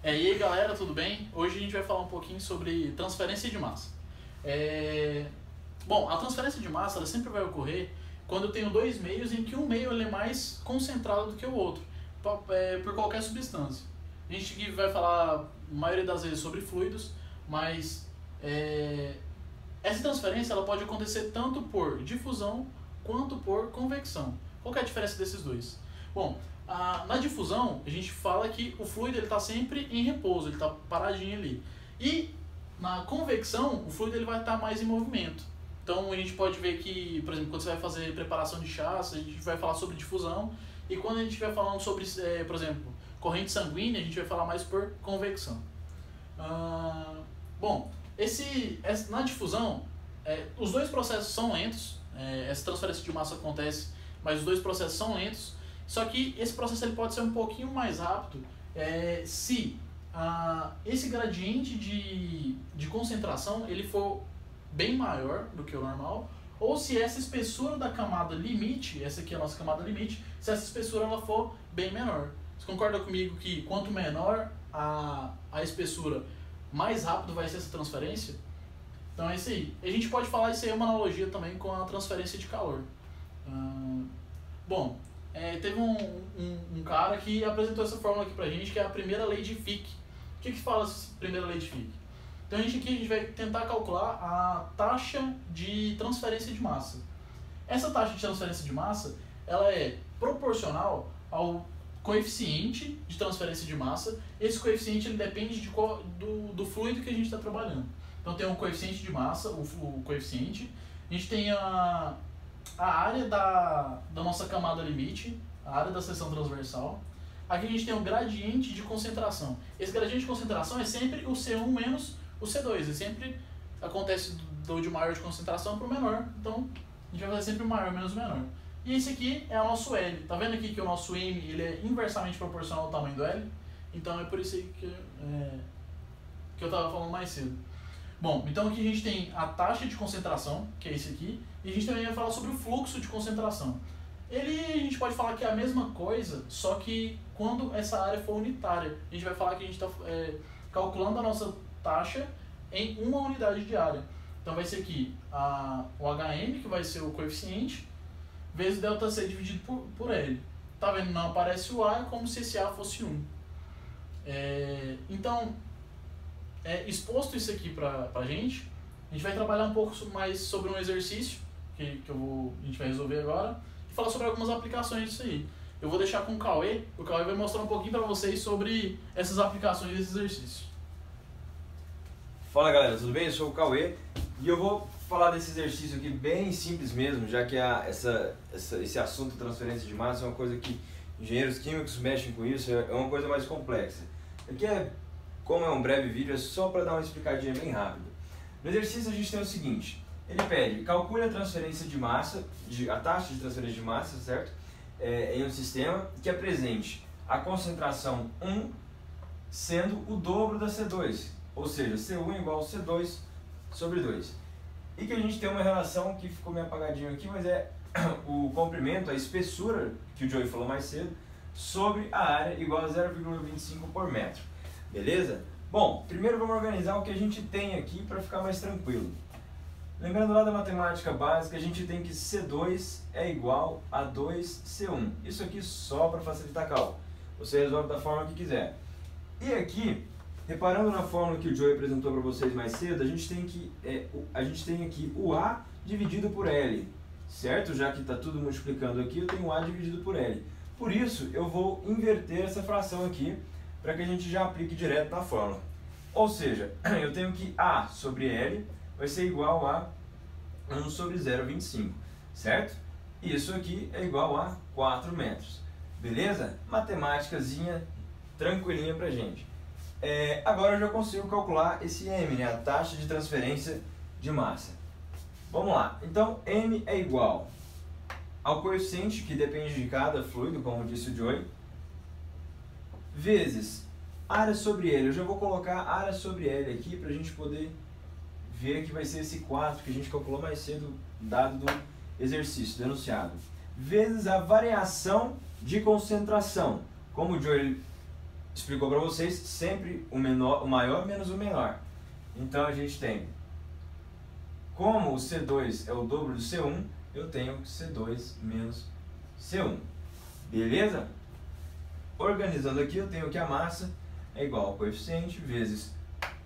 E aí galera, tudo bem? Hoje a gente vai falar um pouquinho sobre transferência de massa. Bom, a transferência de massa ela sempre vai ocorrer quando eu tenho dois meios em que um meio ele é mais concentrado do que o outro, por qualquer substância. A gente aqui vai falar, a maioria das vezes, sobre fluidos, mas essa transferência ela pode acontecer tanto por difusão quanto por convecção. Qual que é a diferença desses dois? Bom, na difusão, a gente fala que o fluido está sempre em repouso, ele está paradinho ali. E na convecção, o fluido ele vai estar mais em movimento. Então a gente pode ver que, por exemplo, quando você vai fazer preparação de chás, a gente vai falar sobre difusão. E quando a gente estiver falando sobre, por exemplo, corrente sanguínea, a gente vai falar mais por convecção. Bom, na difusão, os dois processos são lentos. Essa transferência de massa acontece, mas os dois processos são lentos. Só que esse processo ele pode ser um pouquinho mais rápido se esse gradiente de concentração ele for bem maior do que o normal, ou se essa espessura da camada limite, essa aqui é a nossa camada limite, se essa espessura ela for bem menor. Você concorda comigo que quanto menor a espessura, mais rápido vai ser essa transferência? Então é isso aí. A gente pode falar isso aí, uma analogia também com a transferência de calor. Bom, teve um cara que apresentou essa fórmula aqui pra gente, que é a primeira lei de Fick. O que fala essa primeira lei de Fick? Então aqui a gente vai tentar calcular a taxa de transferência de massa. Essa taxa de transferência de massa ela é proporcional ao coeficiente de transferência de massa. Esse coeficiente ele depende do fluido que a gente está trabalhando. Então tem um coeficiente de massa, o coeficiente. A gente tem a área da nossa camada limite, a área da seção transversal. Aqui a gente tem o gradiente de concentração. Esse gradiente de concentração é sempre o C1 menos o C2. Ele sempre acontece de maior de concentração para o menor. Então a gente vai fazer sempre o maior menos o menor. E esse aqui é o nosso L. Tá vendo aqui que o nosso M ele é inversamente proporcional ao tamanho do L? Então é por isso aí que eu estava falando mais cedo. Bom, então aqui a gente tem a taxa de concentração, que é esse aqui, e a gente também vai falar sobre o fluxo de concentração. A gente pode falar que é a mesma coisa, só que quando essa área for unitária. A gente vai falar que a gente está calculando a nossa taxa em uma unidade de área. Então vai ser aqui o HM, que vai ser o coeficiente, vezes ΔC dividido por L. Tá vendo? Não aparece o A, é como se esse A fosse 1. Então, exposto isso aqui a gente vai trabalhar um pouco mais sobre um exercício que a gente vai resolver agora e falar sobre algumas aplicações disso aí. Eu vou deixar com o Cauê vai mostrar um pouquinho para vocês sobre essas aplicações desse exercício. Fala galera, tudo bem? Eu sou o Cauê e eu vou falar desse exercício aqui bem simples mesmo, já que esse assunto de transferência de massa é uma coisa que engenheiros químicos mexem com isso, é uma coisa mais complexa. Aqui como é um breve vídeo, é só para dar uma explicadinha bem rápida. No exercício a gente tem o seguinte, ele pede, calcule a transferência de massa, a taxa de transferência de massa, certo? Em um sistema que apresente a concentração 1 sendo o dobro da C2, ou seja, C1 igual a C2 sobre 2. E que a gente tem uma relação que ficou meio apagadinho aqui, mas é o comprimento, a espessura, que o Joey falou mais cedo, sobre a área igual a 0,25 por metro. Beleza? Bom, primeiro vamos organizar o que a gente tem aqui para ficar mais tranquilo. Lembrando lá da matemática básica, a gente tem que C2 é igual a 2C1. Isso aqui só para facilitar cálculo. Você resolve da forma que quiser. E aqui, reparando na fórmula que o Joey apresentou para vocês mais cedo, a gente tem aqui o A dividido por L, certo? Já que está tudo multiplicando aqui, eu tenho o A dividido por L. Por isso, eu vou inverter essa fração aqui, para que a gente já aplique direto na fórmula. Ou seja, eu tenho que A sobre L vai ser igual a 1 sobre 0,25, certo? Isso aqui é igual a 4 metros. Beleza? Matemáticazinha tranquilinha pra gente. Agora eu já consigo calcular esse M, né? A taxa de transferência de massa. Vamos lá. Então, M é igual ao coeficiente, que depende de cada fluido, como disse o Joey, vezes área sobre L. Eu já vou colocar área sobre L aqui para a gente poder ver que vai ser esse 4 que a gente calculou mais cedo, dado do exercício, do enunciado. Vezes a variação de concentração. Como o Joey explicou para vocês, sempre o maior menos o menor. Então a gente tem, como o C2 é o dobro do C1, eu tenho C2 menos C1. Beleza? Organizando aqui, eu tenho que a massa é igual ao coeficiente vezes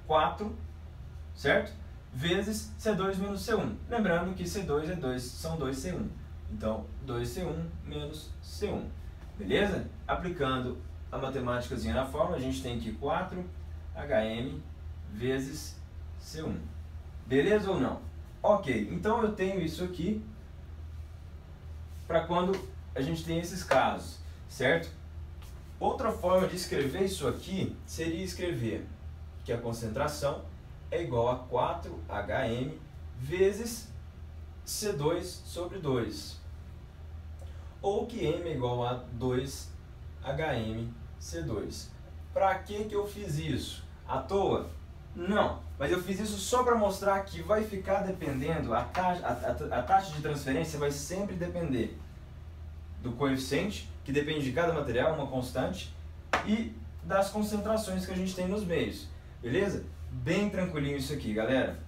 4, certo? Vezes C2 menos C1. Lembrando que C2 são 2C1. Então, 2C1 menos C1. Beleza? Aplicando a matemáticazinha na fórmula, a gente tem que 4HM vezes C1. Beleza ou não? Ok, então eu tenho isso aqui para quando a gente tem esses casos, certo? Outra forma de escrever isso aqui seria escrever que a concentração é igual a 4HM vezes C2 sobre 2. Ou que M é igual a 2HMC2. Para que eu fiz isso? À toa? Não, mas eu fiz isso só para mostrar que vai ficar dependendo, a taxa de transferência vai sempre depender do coeficiente, que depende de cada material, uma constante, e das concentrações que a gente tem nos meios. Beleza? Bem tranquilinho isso aqui, galera.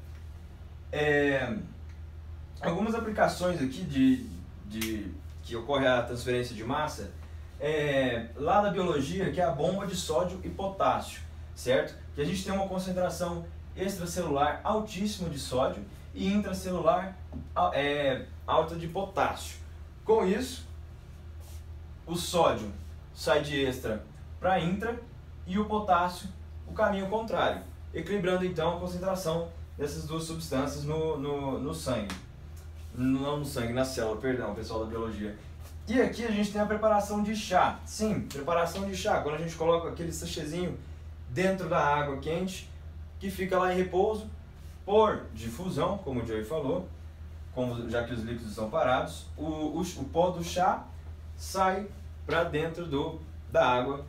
Algumas aplicações aqui que ocorre a transferência de massa, lá na biologia, que é a bomba de sódio e potássio, certo? Que a gente tem uma concentração extracelular altíssima de sódio e intracelular alta de potássio. Com isso, o sódio sai de extra para intra e o potássio o caminho contrário, equilibrando então a concentração dessas duas substâncias no sangue. Não no sangue, na célula, perdão, pessoal da biologia. E aqui a gente tem a preparação de chá. Sim, preparação de chá, quando a gente coloca aquele sachêzinho dentro da água quente, que fica lá em repouso, por difusão, como o Joey falou, já que os líquidos estão parados, o pó do chá sai para dentro da água,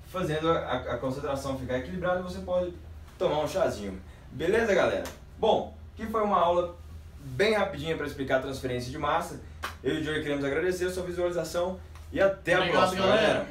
fazendo a concentração ficar equilibrada, e você pode tomar um chazinho. Beleza, galera? Bom, aqui foi uma aula bem rapidinha para explicar a transferência de massa. Eu e o Joey queremos agradecer a sua visualização e até a próxima, galera!